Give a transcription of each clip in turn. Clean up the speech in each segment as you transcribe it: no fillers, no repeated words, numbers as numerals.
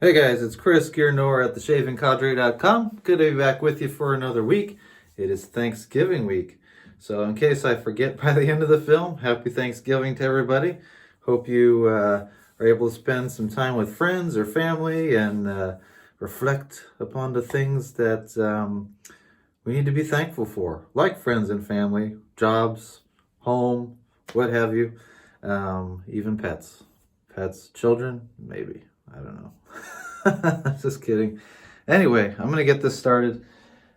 Hey guys, it's Chris, GearNoir at theshavingcadre.com. Good to be back with you for another week. It is Thanksgiving week. So in case I forget by the end of the film, happy Thanksgiving to everybody. Hope you are able to spend some time with friends or family and reflect upon the things that we need to be thankful for, like friends and family, jobs, home, what have you, even pets. Pets, children, maybe. I don't know. Just kidding. Anyway, I'm going to get this started.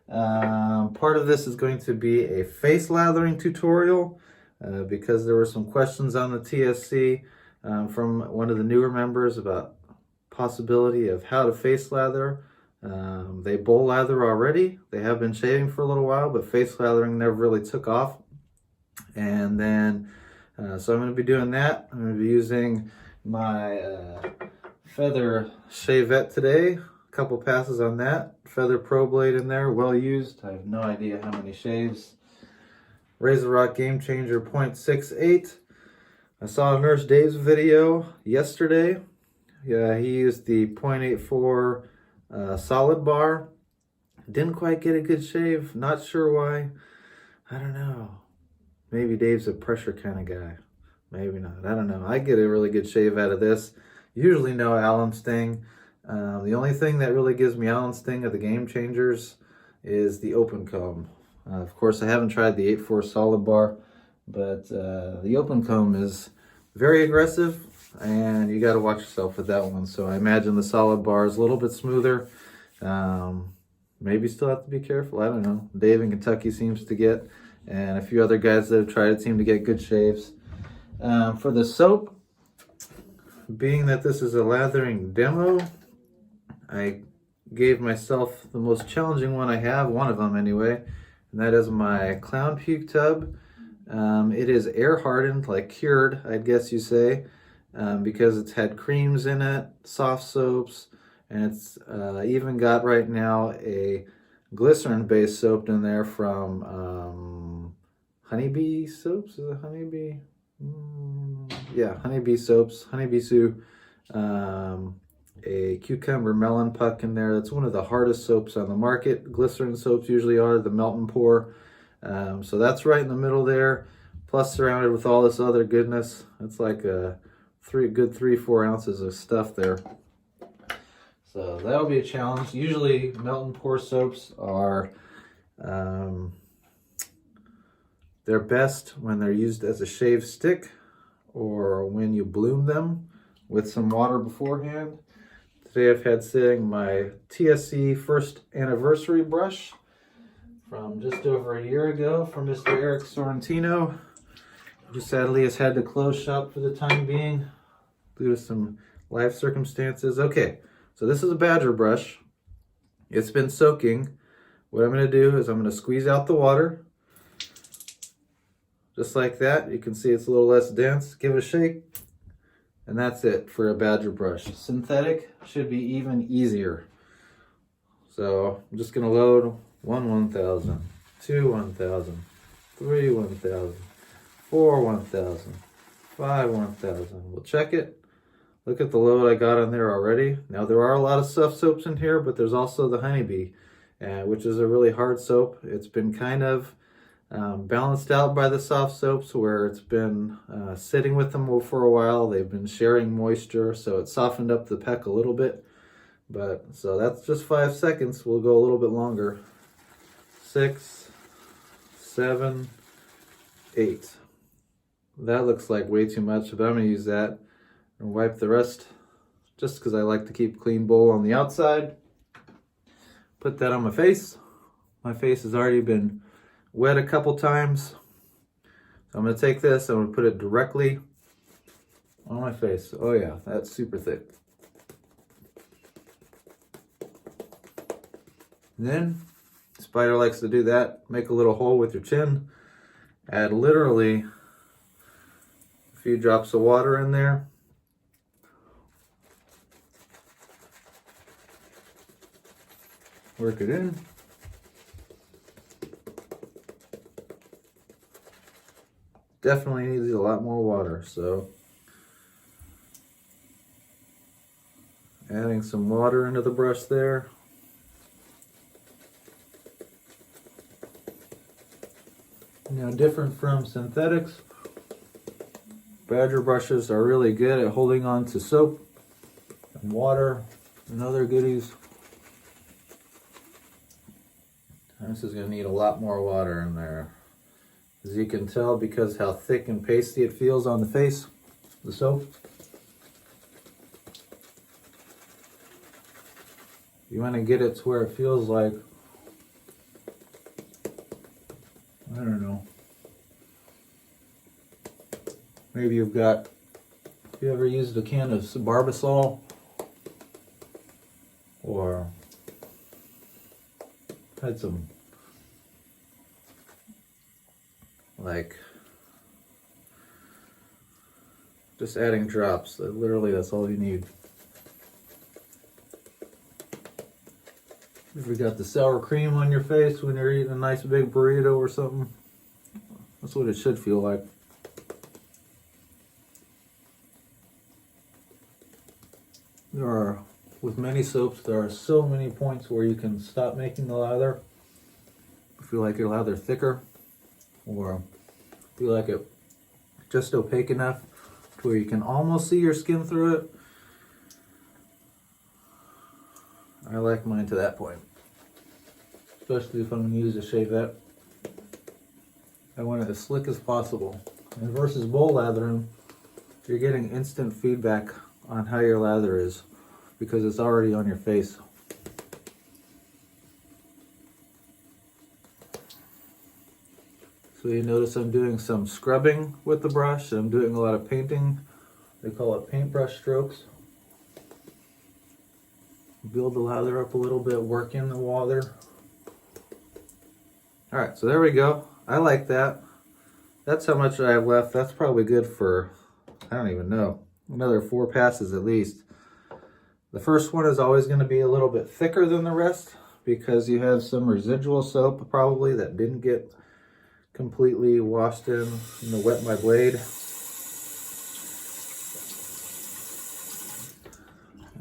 Part of this is going to be a face lathering tutorial because there were some questions on the TSC from one of the newer members about possibility of how to face lather. They bowl lather already. They have been shaving for a little while, but face lathering never really took off. And then, so I'm going to be doing that. I'm going to be using my feather shavette today. A couple passes on that. Feather pro blade in there, well used. I have no idea how many shaves. Razor Rock Game Changer 0.68. I saw Nurse Dave's video yesterday. Yeah, he used the 0.84 solid bar. Didn't quite get a good shave. Not sure why. I don't know. Maybe Dave's a pressure kind of guy. Maybe not. I don't know. I get a really good shave out of this. Usually no alum sting. The only thing that really gives me alum sting of the Game Changers is the open comb. Of course, I haven't tried the 8.4 solid bar, but the open comb is very aggressive, and you got to watch yourself with that one. So I imagine the solid bar is a little bit smoother. Maybe still have to be careful. I don't know. Dave in Kentucky seems to get, and a few other guys that have tried it seem to get good shaves. For the soap, being that this is a lathering demo, I gave myself the most challenging one I have, one of them anyway, and that is my Clown Puke tub. It is air hardened, like cured, I guess you say, because it's had creams in it, soft soaps, and it's even got right now a glycerin-based soap in there from Honeybee Soaps. Is it Honeybee? Yeah, Honeybee Soaps, Honeybee Sue, a cucumber melon puck in there. That's one of the hardest soaps on the market. Glycerin soaps usually are the melt and pour. So that's right in the middle there, plus surrounded with all this other goodness. It's like a good 3-4 ounces of stuff there. So that'll be a challenge. Usually melt and pour soaps are they're best when they're used as a shave stick or when you bloom them with some water beforehand. Today I've had sitting my TSC first anniversary brush from just over a year ago from Mr. Eric Sorrentino, who sadly has had to close shop for the time being due to some life circumstances. Okay, so this is a badger brush. It's been soaking. What I'm going to do is I'm going to squeeze out the water. Just like that. You can see it's a little less dense. Give it a shake. And that's it for a badger brush. Synthetic should be even easier. So I'm just going to load 1 1000, 2 1000, 3 1000, 4 1000, 5 1000. We'll check it. Look at the load I got on there already. Now there are a lot of soft soaps in here, but there's also the Honeybee, which is a really hard soap. It's been kind of balanced out by the soft soaps where it's been sitting with them for a while. They've been sharing moisture, so it softened up the peck a little bit. But so that's just 5 seconds. We'll go a little bit longer. 6, 7, 8. That looks like way too much, but I'm going to use that and wipe the rest just because I like to keep a clean bowl on the outside. Put that on my face. My face has already been wet a couple times. So I'm going to take this, I'm going to put it directly on my face. Oh yeah, that's super thick. And then, Spider likes to do that. Make a little hole with your chin. Add literally a few drops of water in there. Work it in. Definitely needs a lot more water, so Adding some water into the brush there. Now, different from synthetics, Badger brushes are really good at holding on to soap and water and other goodies. This is going to need a lot more water in there. As you can tell, because how thick and pasty it feels on the face, the soap. You want to get it to where it feels like, I don't know, maybe you've got, have you ever used a can of Barbasol or had some, like, just adding drops, literally that's all you need. If you got the sour cream on your face when you're eating a nice big burrito or something, that's what it should feel like. There are, with many soaps, there are so many points where you can stop making the lather. Feel like your lather thicker, or feel like it just opaque enough to where you can almost see your skin through it. I like mine to that point, especially if I'm going to use a shavette. I want it as slick as possible. And versus bowl lathering, you're getting instant feedback on how your lather is because it's already on your face. So you notice I'm doing some scrubbing with the brush. I'm doing a lot of painting. They call it paintbrush strokes. Build the lather up a little bit, work in the water. All right, so there we go. I like that. That's how much I have left. That's probably good for, I don't even know, another 4 passes at least. The first one is always going to be a little bit thicker than the rest because you have some residual soap probably that didn't get completely washed in the Wet My Blade.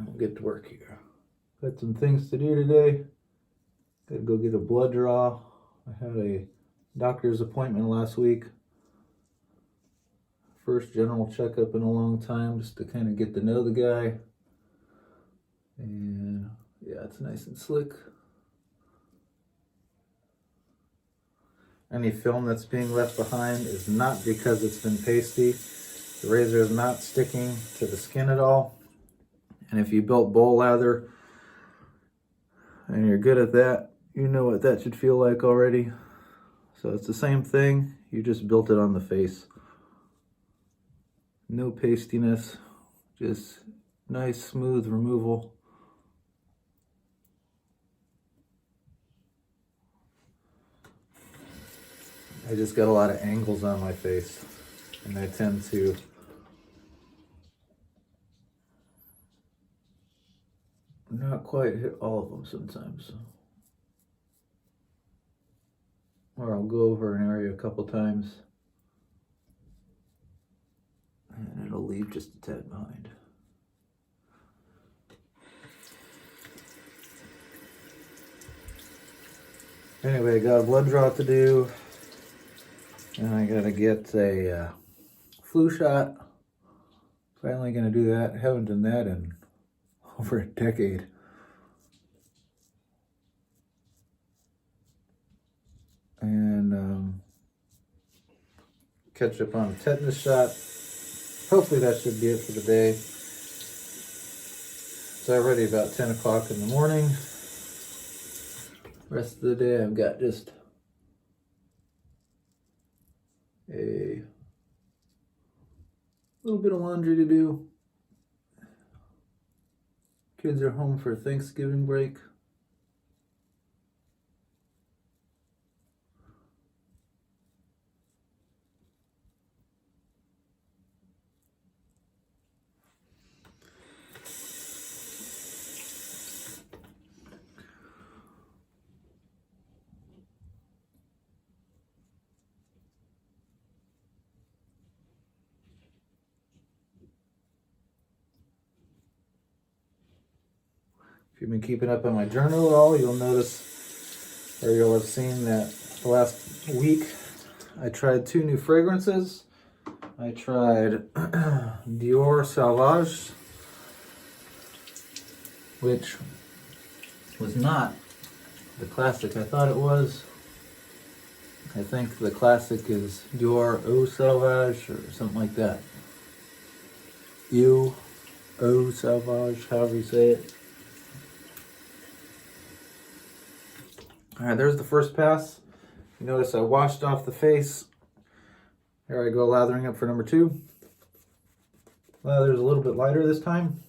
I'll get to work here. Got some things to do today. Gotta go get a blood draw. I had a doctor's appointment last week. First general checkup in a long time, just to kind of get to know the guy. And yeah, it's nice and slick. Any film that's being left behind is not because it's been pasty. The razor is not sticking to the skin at all. And if you built bowl lather and you're good at that, you know what that should feel like already. So it's the same thing, you just built it on the face. No pastiness, just nice smooth removal. I just got a lot of angles on my face, and I tend to not quite hit all of them sometimes. Or I'll go over an area a couple times and it'll leave just a tad behind. Anyway, got a blood draw to do, and I gotta get a flu shot. Finally gonna do that. I haven't done that in over a decade. And catch up on a tetanus shot. Hopefully that should be it for the day. It's already about 10 o'clock in the morning. Rest of the day I've got just a little bit of laundry to do. Kids are home for Thanksgiving break. If you've been keeping up on my journal at all, you'll notice, or you'll have seen that the last week I tried 2 new fragrances. I tried Dior Sauvage, which was not the classic I thought it was. I think the classic is Dior Eau Sauvage or something like that. Eau Sauvage, however you say it. Alright, there's the first pass. You notice I washed off the face. Here I go lathering up for number 2. Lather's a little bit lighter this time.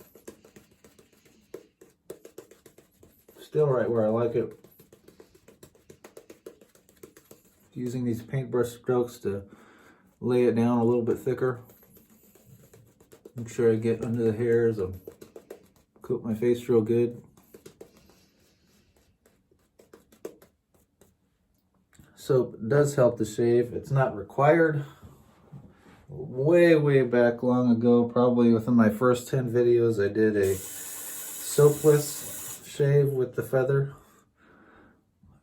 Still right where I like it. Using these paintbrush strokes to lay it down a little bit thicker. Make sure I get under the hairs and coat my face real good. Soap does help to shave. It's not required. Way back long ago, probably within my first 10 videos, I did a soapless shave with the feather.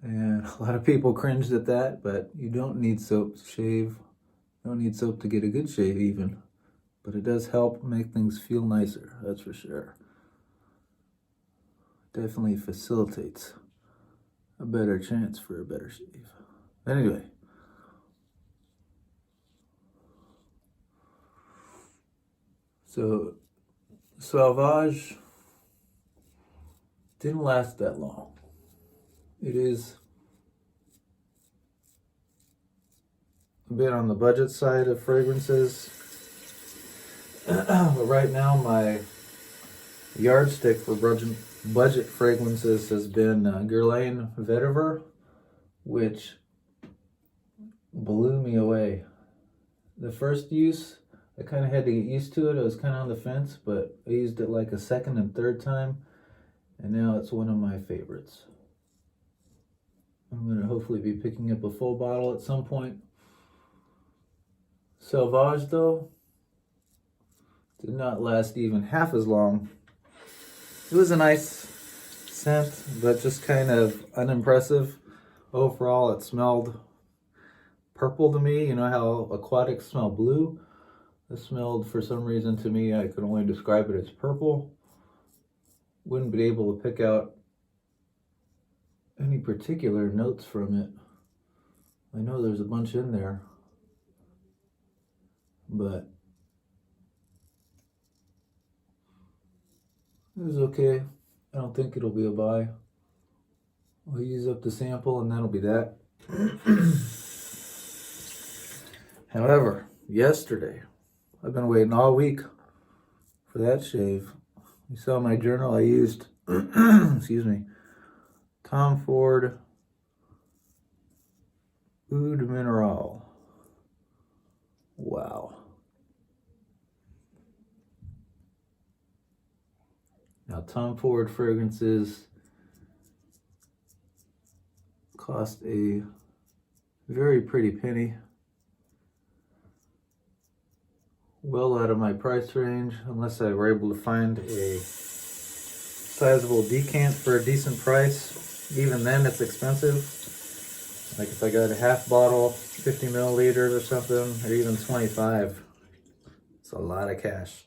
And a lot of people cringed at that, but you don't need soap to shave. You don't need soap to get a good shave even. But it does help make things feel nicer, that's for sure. Definitely facilitates a better chance for a better shave. Anyway. So, Sauvage didn't last that long. It is a bit on the budget side of fragrances. But right now my yardstick for budget fragrances has been Guerlain Vetiver, which blew me away. The first use, I kind of had to get used to it. I was kind of on the fence, but I used it like a second and third time, and now it's one of my favorites. I'm going to hopefully be picking up a full bottle at some point. Sauvage, though, did not last even half as long. It was a nice scent, but just kind of unimpressive. Overall, it smelled purple to me. You know how aquatics smell blue? It smelled, for some reason, to me, I could only describe it as purple. Wouldn't be able to pick out any particular notes from it. I know there's a bunch in there, but it was okay. I don't think it'll be a buy. I'll use up the sample and that'll be that. However, yesterday, I've been waiting all week for that shave. You saw my journal, I used, excuse me, Tom Ford Eau de Mineral. Wow. Now, Tom Ford fragrances cost a very pretty penny. Well out of my price range, unless I were able to find a sizable decant for a decent price. Even then, it's expensive. Like if I got a half bottle, 50 milliliters or something, or even 25, it's a lot of cash.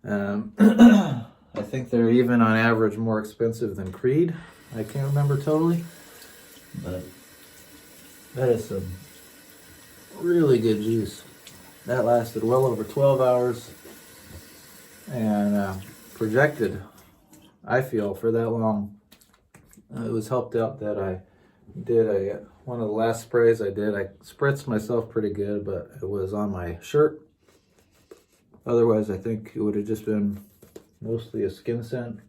I think they're even on average more expensive than Creed. I can't remember totally, but that is some really good juice. That lasted well over 12 hours and projected, I feel, for that long. It was helped out that I did one of the last sprays I did. I spritzed myself pretty good, but it was on my shirt. Otherwise, I think it would have just been mostly a skin scent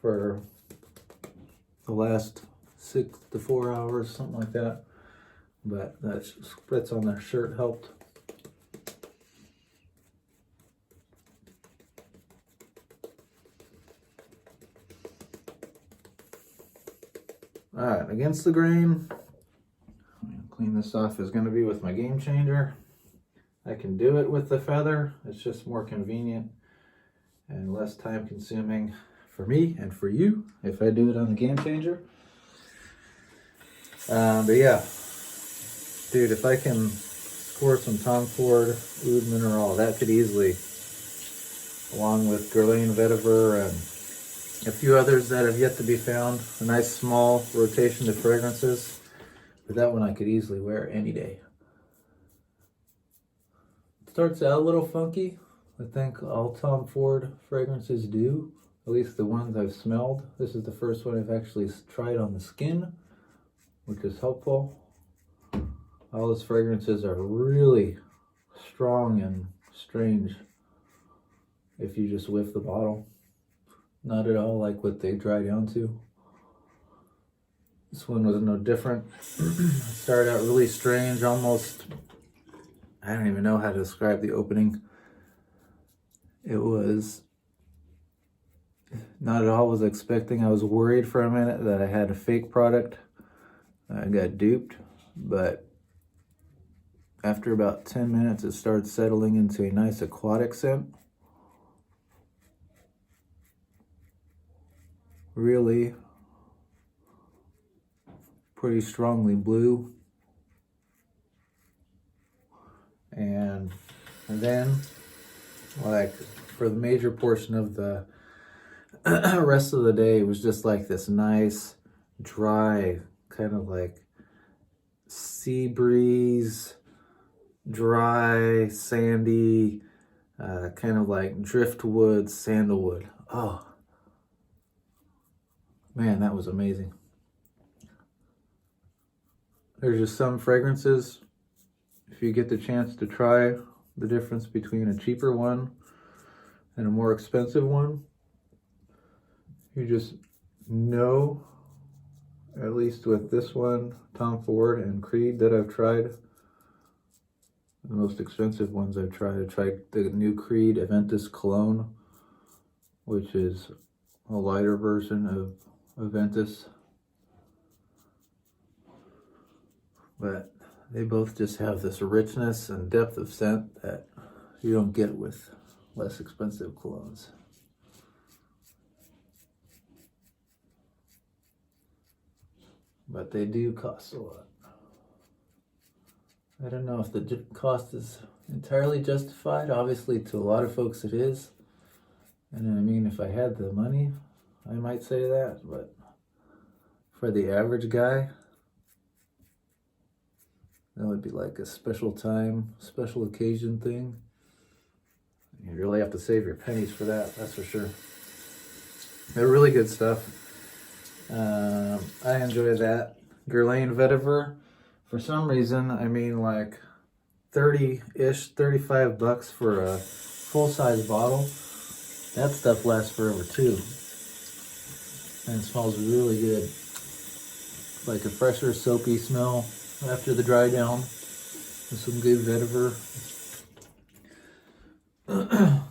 for the last 6 to 4 hours, something like that. But that spritz on the shirt helped. Alright, against the grain. I'm going to clean this off. Is going to be with my Game Changer. I can do it with the feather. It's just more convenient and less time consuming for me and for you if I do it on the Game Changer. But yeah, dude, if I can score some Tom Ford Oud Mineral, that could easily, along with Guerlain Vetiver and a few others that have yet to be found, a nice small rotation of fragrances. But that one I could easily wear any day. It starts out a little funky. I think all Tom Ford fragrances do, at least the ones I've smelled. This is the first one I've actually tried on the skin, which is helpful. All his fragrances are really strong and strange if you just whiff the bottle. Not at all like what they dry down to. This one was no different. It started out really strange, almost, I don't even know how to describe the opening. It was not at all what I was expecting. I was worried for a minute that I had a fake product. I got duped, but after about 10 minutes, it started settling into a nice aquatic scent. Really pretty strongly blue. And then, like, for the major portion of the rest of the day, it was just like this nice, dry, kind of like sea breeze, dry, sandy, kind of like driftwood, sandalwood. Oh, man, that was amazing. There's just some fragrances, if you get the chance to try the difference between a cheaper one and a more expensive one, you just know, at least with this one, Tom Ford and Creed that I've tried, the most expensive ones I've tried. I tried the new Creed Aventus Cologne, which is a lighter version of Aventus. But they both just have this richness and depth of scent that you don't get with less expensive colognes. But they do cost a lot. I don't know if the cost is entirely justified. Obviously, to a lot of folks it is. And I mean, if I had the money, I might say that. But for the average guy, that would be like a special time, special occasion thing. You really have to save your pennies for that, that's for sure. They're really good stuff. I enjoy that. Guerlain Vetiver, for some reason, I mean like 30-ish, 35 bucks for a full-size bottle. That stuff lasts forever too. And it smells really good. Like a fresher, soapy smell after the dry down with some good vetiver.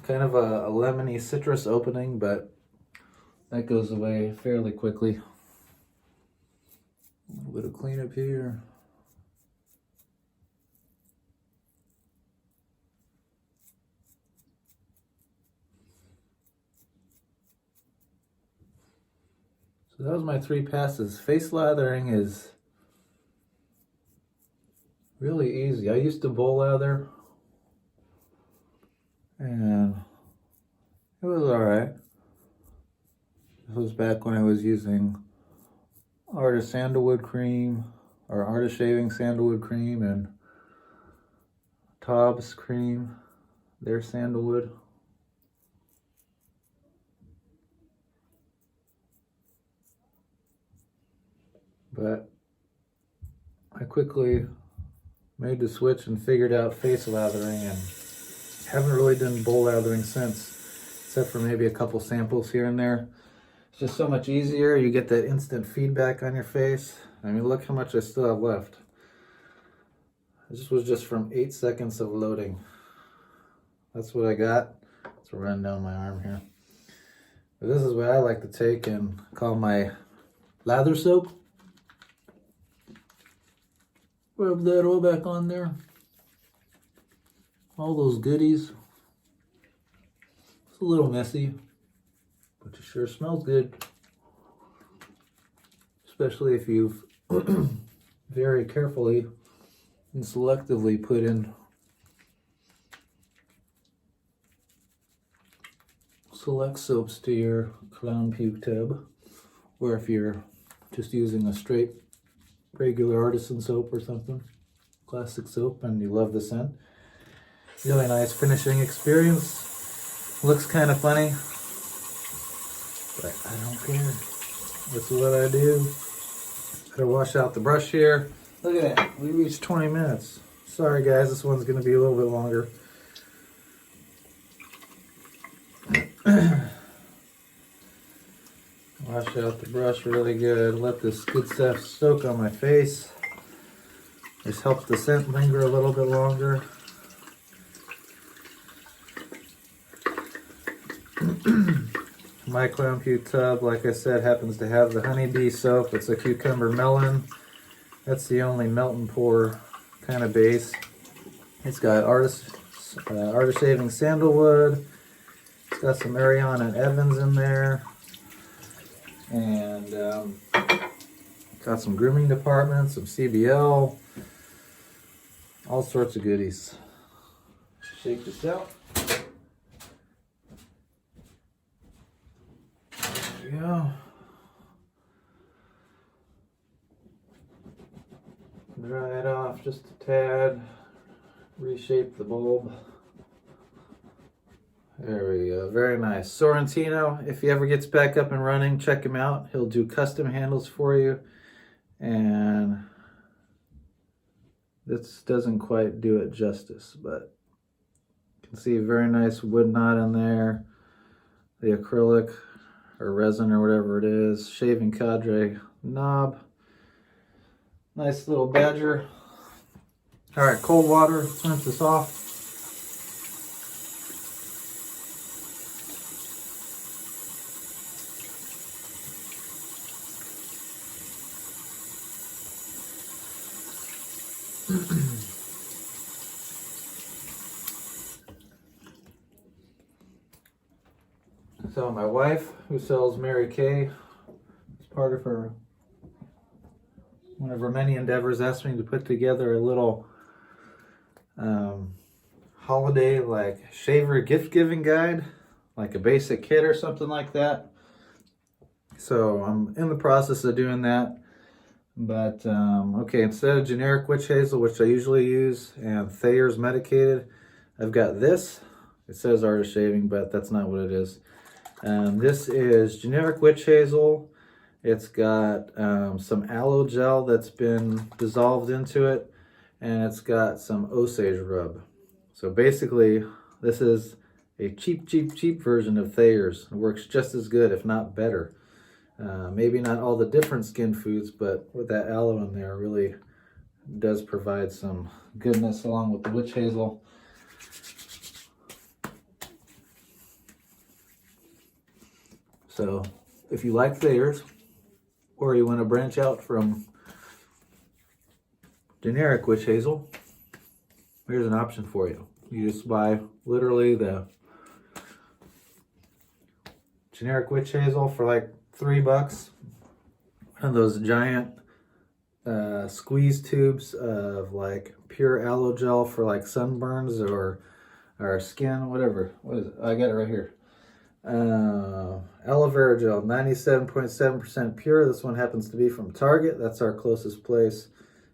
Kind of a lemony citrus opening, but that goes away fairly quickly. A little bit of cleanup here. So that was my 3 passes. Face lathering is really easy. I used to bowl lather, and it was alright. This was back when I was using Artist Sandalwood Cream, or Artist Shaving Sandalwood Cream, and Taub's Cream, their sandalwood. But I quickly made the switch and figured out face lathering, and haven't really done bowl lathering since, except for maybe a couple samples here and there. It's just so much easier. You get that instant feedback on your face. I mean, look how much I still have left. This was just from 8 seconds of loading. That's what I got. It's running down my arm here. But this is what I like to take and call my lather soap. Rub that all back on there. All those goodies. It's a little messy, but it sure smells good. Especially if you've very carefully and selectively put in select soaps to your clown puke tub, or if you're just using a straight regular artisan soap or something, classic soap, and you love the scent. Really nice finishing experience. Looks kind of funny, but I don't care. That's what I do. Gotta wash out the brush here. Look at that, we reached 20 minutes. Sorry guys, this one's gonna be a little bit longer. Wash out the brush really good. Let this good stuff soak on my face. This helps the scent linger a little bit longer. My clown puke tub, like I said, happens to have the honeybee soap. It's a cucumber melon. That's the only melt and pour kind of base. It's got artist shaving sandalwood. It's got some Ariana and Evans in there. And got some grooming department, some CBL, all sorts of goodies. Shake this out. There we go. Dry it off just a tad. Reshape the bulb. There we go, very nice. Sorrentino, if he ever gets back up and running, check him out. He'll do custom handles for you. And this doesn't quite do it justice, but you can see a very nice wood knot in there. The acrylic or resin or whatever it is. Shaving cadre knob. Nice little badger. All right, cold water, let's rinse this off. So my wife, who sells Mary Kay, as part of her one of her many endeavors, asked me to put together a little holiday like shaver gift giving guide, like a basic kit or something like that. So I'm in the process of doing that. But okay, instead of generic witch hazel, which I usually use, and Thayer's medicated, I've got this. It says artist shaving, but that's not what it is. This is generic witch hazel. It's got some aloe gel that's been dissolved into it, and it's got some Osage rub. So basically, this is a cheap version of Thayer's. It works just as good, if not better. Maybe not all the different skin foods, but with that aloe in there, really does provide some goodness along with the witch hazel. So if you like Thayer's, or you want to branch out from generic witch hazel, here's an option for you. You just buy literally the generic witch hazel for like $3, and those giant squeeze tubes of like pure aloe gel for like sunburns or skin, whatever. What is it? I got it right here. Aloe vera gel, 97.7% pure. This one happens to be from Target. That's our closest place.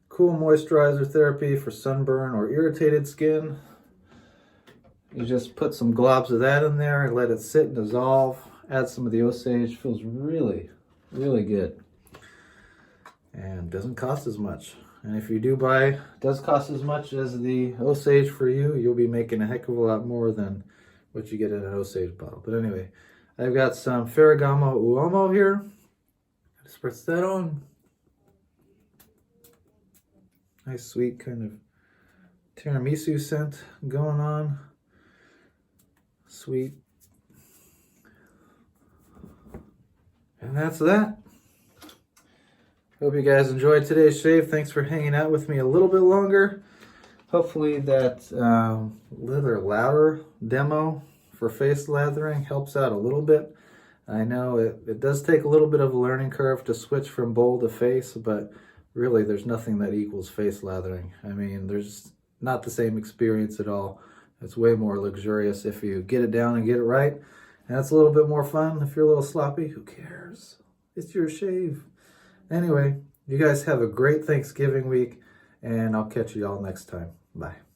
Cool moisturizer therapy for sunburn or irritated skin. You just put some globs of that in there and let it sit and dissolve. Add some of the Osage. Feels really, really good. And doesn't cost as much. And if you do buy, it does cost as much as the Osage for you, you'll be making a heck of a lot more than what you get in an Osage bottle. But anyway, I've got some Ferragamo Uomo here. Just spritz that on. Nice sweet kind of tiramisu scent going on. Sweet. And that's that. Hope you guys enjoyed today's shave. Thanks for hanging out with me a little bit longer. Hopefully that louder demo for face lathering helps out a little bit. I know it does take a little bit of a learning curve to switch from bowl to face, but really there's nothing that equals face lathering. I mean, there's not the same experience at all. It's way more luxurious if you get it down and get it right. And it's a little bit more fun. If you're a little sloppy, who cares? It's your shave. Anyway, you guys have a great Thanksgiving week, and I'll catch you all next time. Bye.